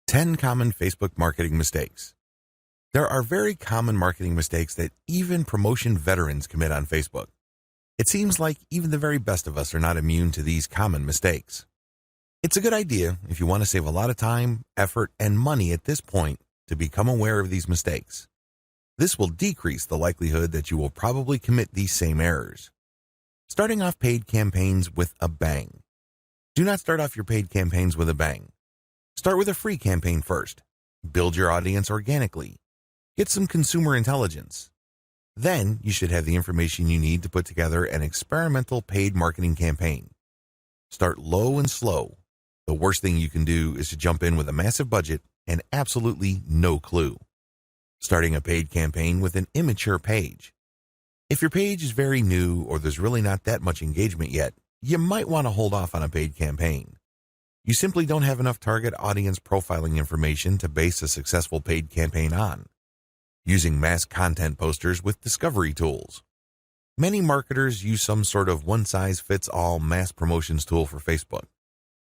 10 common Facebook marketing mistakes. There are very common marketing mistakes that even promotion veterans commit on Facebook. It seems like even the very best of us are not immune to these common mistakes. It's a good idea if you want to save a lot of time, effort, and money at this point to become aware of these mistakes. This will decrease the likelihood that you will probably commit these same errors. Starting off paid campaigns with a bang. Do not start off your paid campaigns with a bang. Start with a free campaign first. Build your audience organically. Get some consumer intelligence. Then you should have the information you need to put together an experimental paid marketing campaign. Start low and slow. The worst thing you can do is to jump in with a massive budget and absolutely no clue. Starting a paid campaign with an immature page. If your page is very new or there's really not that much engagement yet, you might want to hold off on a paid campaign. You simply don't have enough target audience profiling information to base a successful paid campaign on. Using mass content posters with discovery tools. Many marketers use some sort of one-size-fits-all mass promotions tool for Facebook.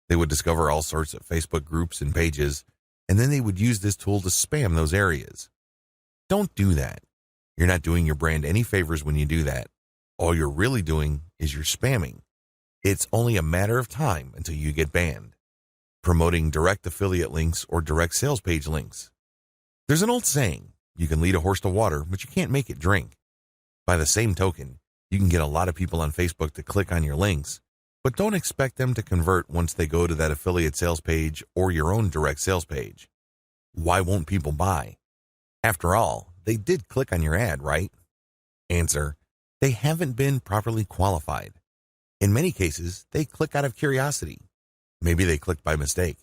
They would discover all sorts of Facebook groups and pages, and then they would use this tool to spam those areas. Don't do that. You're not doing your brand any favors when you do that. All you're really doing is you're spamming. It's only a matter of time until you get banned. Promoting direct affiliate links or direct sales page links. There's an old saying, you can lead a horse to water, but you can't make it drink. By the same token, you can get a lot of people on Facebook to click on your links, but don't expect them to convert once they go to that affiliate sales page or your own direct sales page. Why won't people buy? After all, they did click on your ad, right? Answer, they haven't been properly qualified. In many cases, they click out of curiosity. Maybe they clicked by mistake.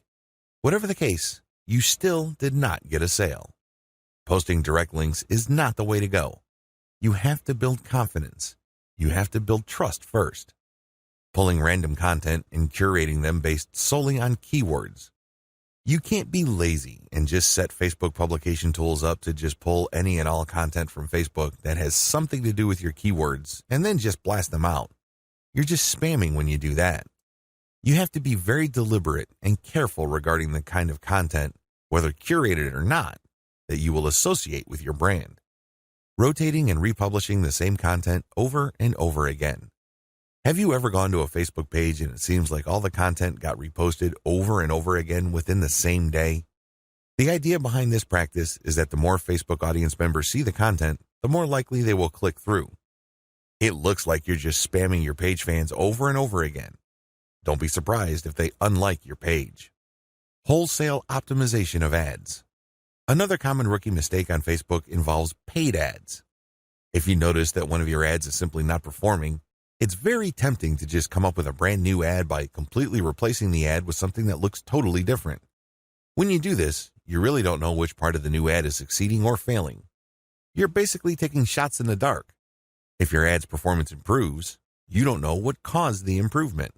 Whatever the case, you still did not get a sale. Posting direct links is not the way to go. You have to build confidence. You have to build trust first. Pulling random content and curating them based solely on keywords. You can't be lazy and just set Facebook publication tools up to just pull any and all content from Facebook that has something to do with your keywords and then just blast them out. You're just spamming when you do that. You have to be very deliberate and careful regarding the kind of content, whether curated or not, that you will associate with your brand. Rotating and republishing the same content over and over again. Have you ever gone to a Facebook page and it seems like all the content got reposted over and over again within the same day? The idea behind this practice is that the more Facebook audience members see the content, the more likely they will click through. It looks like you're just spamming your page fans over and over again. Don't be surprised if they unlike your page. Wholesale optimization of ads. Another common rookie mistake on Facebook involves paid ads. If you notice that one of your ads is simply not performing, it's very tempting to just come up with a brand new ad by completely replacing the ad with something that looks totally different. When you do this, you really don't know which part of the new ad is succeeding or failing. You're basically taking shots in the dark. If your ad's performance improves, you don't know what caused the improvement.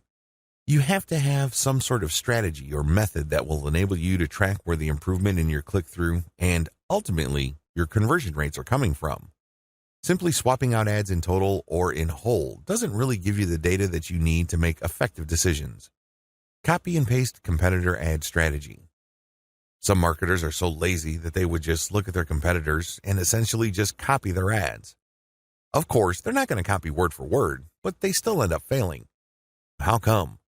You have to have some sort of strategy or method that will enable you to track where the improvement in your click-through and, ultimately, your conversion rates are coming from. Simply swapping out ads in total or in whole doesn't really give you the data that you need to make effective decisions. Copy and paste competitor ad strategy. Some marketers are so lazy that they would just look at their competitors and essentially just copy their ads. Of course, they're not going to copy word for word, but they still end up failing. How come?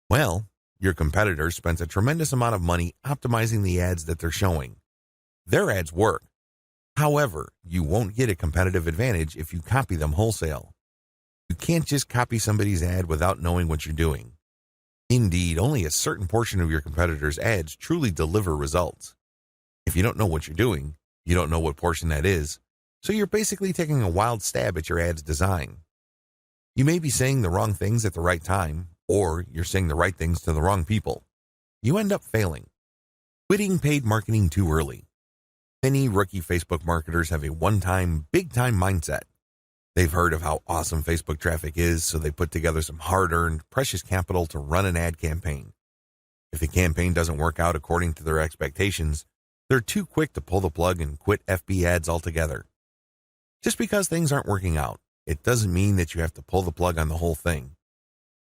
Well, your competitor spends a tremendous amount of money optimizing the ads that they're showing. Their ads work. However, you won't get a competitive advantage if you copy them wholesale. You can't just copy somebody's ad without knowing what you're doing. Indeed, only a certain portion of your competitors' ads truly deliver results. If you don't know what you're doing, you don't know what portion that is, so you're basically taking a wild stab at your ad's design. You may be saying the wrong things at the right time, or you're saying the right things to the wrong people. You end up failing. Quitting paid marketing too early. Many rookie Facebook marketers have a one-time, big-time mindset. They've heard of how awesome Facebook traffic is, so they put together some hard-earned, precious capital to run an ad campaign. If the campaign doesn't work out according to their expectations, they're too quick to pull the plug and quit FB ads altogether. Just because things aren't working out, it doesn't mean that you have to pull the plug on the whole thing.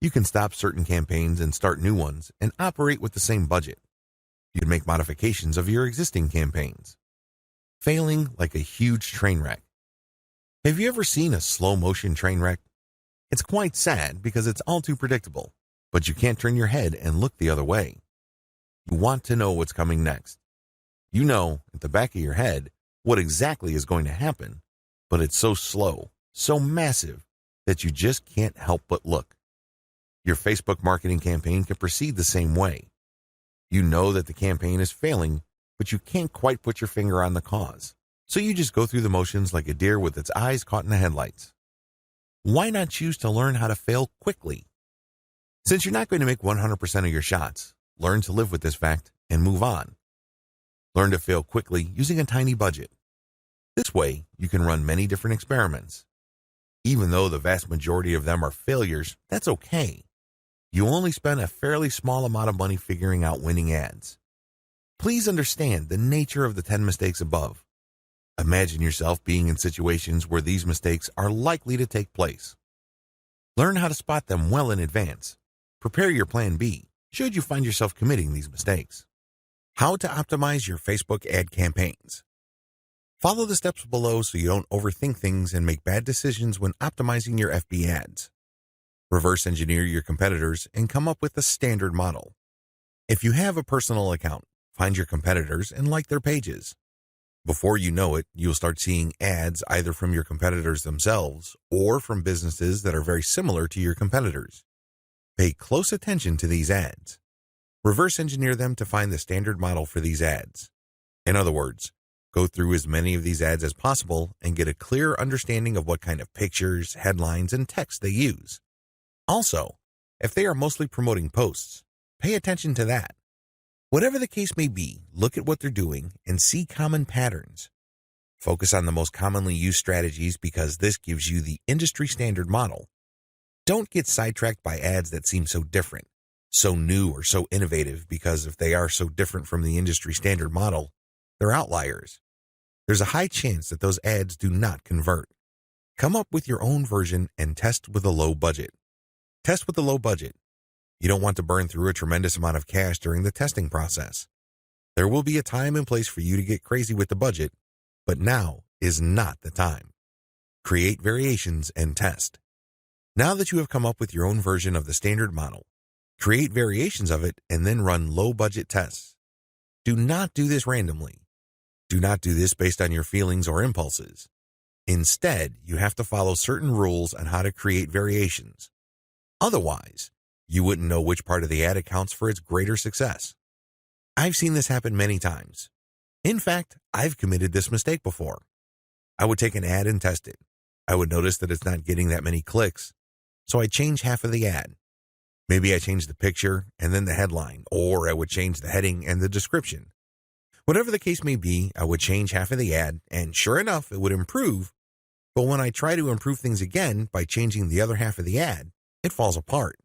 You can stop certain campaigns and start new ones and operate with the same budget. You'd make modifications of your existing campaigns. Failing like a huge train wreck. Have you ever seen a slow-motion train wreck? It's quite sad because it's all too predictable, but you can't turn your head and look the other way. You want to know what's coming next. You know, at the back of your head, what exactly is going to happen, but it's so slow, so massive, that you just can't help but look. Your Facebook marketing campaign can proceed the same way. You know that the campaign is failing, but you can't quite put your finger on the cause. So you just go through the motions like a deer with its eyes caught in the headlights. Why not choose to learn how to fail quickly? Since you're not going to make 100% of your shots, learn to live with this fact and move on. Learn to fail quickly using a tiny budget. This way, you can run many different experiments. Even though the vast majority of them are failures, that's okay. You only spend a fairly small amount of money figuring out winning ads. Please understand the nature of the 10 mistakes above. Imagine yourself being in situations where these mistakes are likely to take place. Learn how to spot them well in advance. Prepare your plan B should you find yourself committing these mistakes. How to optimize your Facebook ad campaigns. Follow the steps below so you don't overthink things and make bad decisions when optimizing your FB ads. Reverse engineer your competitors and come up with a standard model. If you have a personal account, find your competitors and like their pages. Before you know it, you'll start seeing ads either from your competitors themselves or from businesses that are very similar to your competitors. Pay close attention to these ads. Reverse engineer them to find the standard model for these ads. In other words, go through as many of these ads as possible and get a clear understanding of what kind of pictures, headlines, and text they use. Also, if they are mostly promoting posts, pay attention to that. Whatever the case may be, look at what they're doing and see common patterns. Focus on the most commonly used strategies because this gives you the industry standard model. Don't get sidetracked by ads that seem so different, so new or so innovative because if they are so different from the industry standard model, they're outliers. There's a high chance that those ads do not convert. Come up with your own version and test with a low budget. Test with a low budget. You don't want to burn through a tremendous amount of cash during the testing process. There will be a time and place for you to get crazy with the budget, but now is not the time. Create variations and test. Now that you have come up with your own version of the standard model, create variations of it and then run low-budget tests. Do not do this randomly. Do not do this based on your feelings or impulses. Instead, you have to follow certain rules on how to create variations. Otherwise, you wouldn't know which part of the ad accounts for its greater success. I've seen this happen many times. In fact, I've committed this mistake before. I would take an ad and test it. I would notice that it's not getting that many clicks, so I'd change half of the ad. Maybe I changed the picture and then the headline, or I would change the heading and the description. Whatever the case may be, I would change half of the ad, and sure enough, it would improve. But when I try to improve things again by changing the other half of the ad, it falls apart.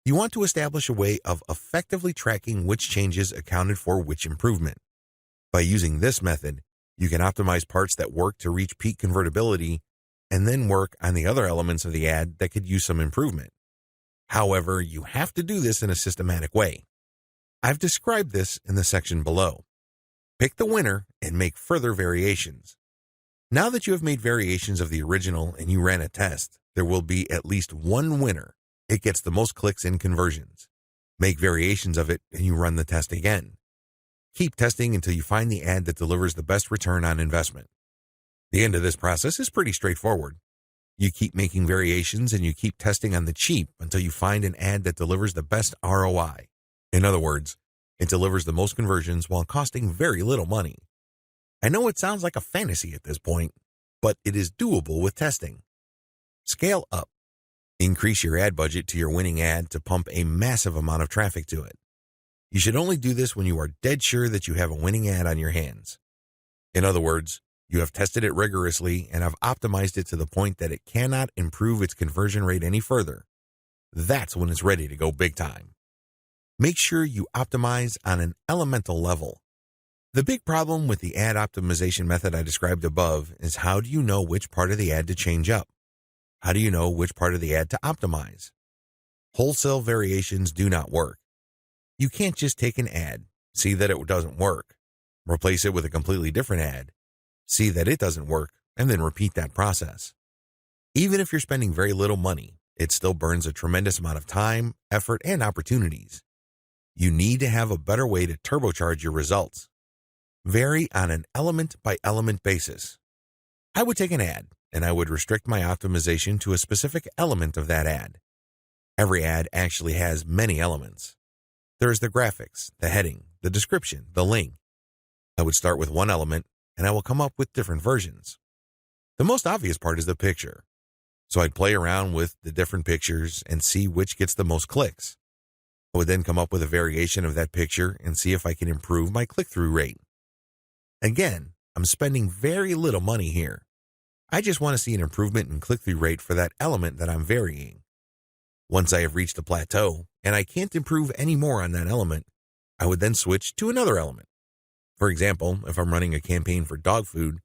You want to establish a way of effectively tracking which changes accounted for which improvement. By using this method, you can optimize parts that work to reach peak convertibility and then work on the other elements of the ad that could use some improvement. However, you have to do this in a systematic way. I've described this in the section below. Pick the winner and make further variations. Now that you have made variations of the original and you ran a test, there will be at least one winner. It gets the most clicks and conversions. Make variations of it and you run the test again. Keep testing until you find the ad that delivers the best return on investment. The end of this process is pretty straightforward. You keep making variations and you keep testing on the cheap until you find an ad that delivers the best ROI. In other words, it delivers the most conversions while costing very little money. I know it sounds like a fantasy at this point, but it is doable with testing. Scale up. Increase your ad budget to your winning ad to pump a massive amount of traffic to it. You should only do this when you are dead sure that you have a winning ad on your hands. In other words, you have tested it rigorously and have optimized it to the point that it cannot improve its conversion rate any further. That's when it's ready to go big time. Make sure you optimize on an elemental level. The big problem with the ad optimization method I described above is how do you know which part of the ad to change up? How do you know which part of the ad to optimize? Wholesale variations do not work. You can't just take an ad, see that it doesn't work, replace it with a completely different ad, see that it doesn't work, and then repeat that process. Even if you're spending very little money, it still burns a tremendous amount of time, effort, and opportunities. You need to have a better way to turbocharge your results. Vary on an element-by-element basis. I would take an ad, and I would restrict my optimization to a specific element of that ad. Every ad actually has many elements. There's the graphics, the heading, the description, the link. I would start with one element, and I will come up with different versions. The most obvious part is the picture. So I'd play around with the different pictures and see which gets the most clicks. I would then come up with a variation of that picture and see if I can improve my click-through rate. Again, I'm spending very little money here. I just want to see an improvement in click-through rate for that element that I'm varying. Once I have reached a plateau and I can't improve any more on that element, I would then switch to another element. For example, if I'm running a campaign for dog food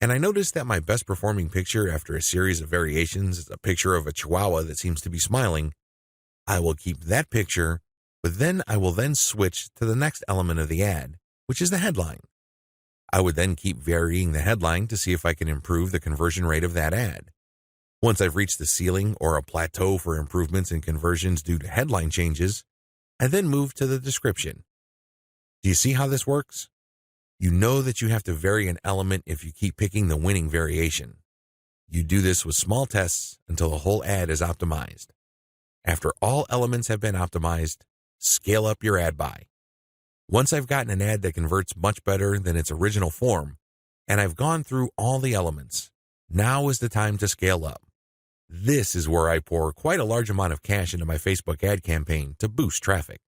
and I notice that my best performing picture after a series of variations is a picture of a chihuahua that seems to be smiling, I will keep that picture, but then I will then switch to the next element of the ad, which is the headline. I would then keep varying the headline to see if I can improve the conversion rate of that ad. Once I've reached the ceiling or a plateau for improvements in conversions due to headline changes, I then move to the description. Do you see how this works? You know that you have to vary an element if you keep picking the winning variation. You do this with small tests until the whole ad is optimized. After all elements have been optimized, scale up your ad buy. Once I've gotten an ad that converts much better than its original form, and I've gone through all the elements, now is the time to scale up. This is where I pour quite a large amount of cash into my Facebook ad campaign to boost traffic.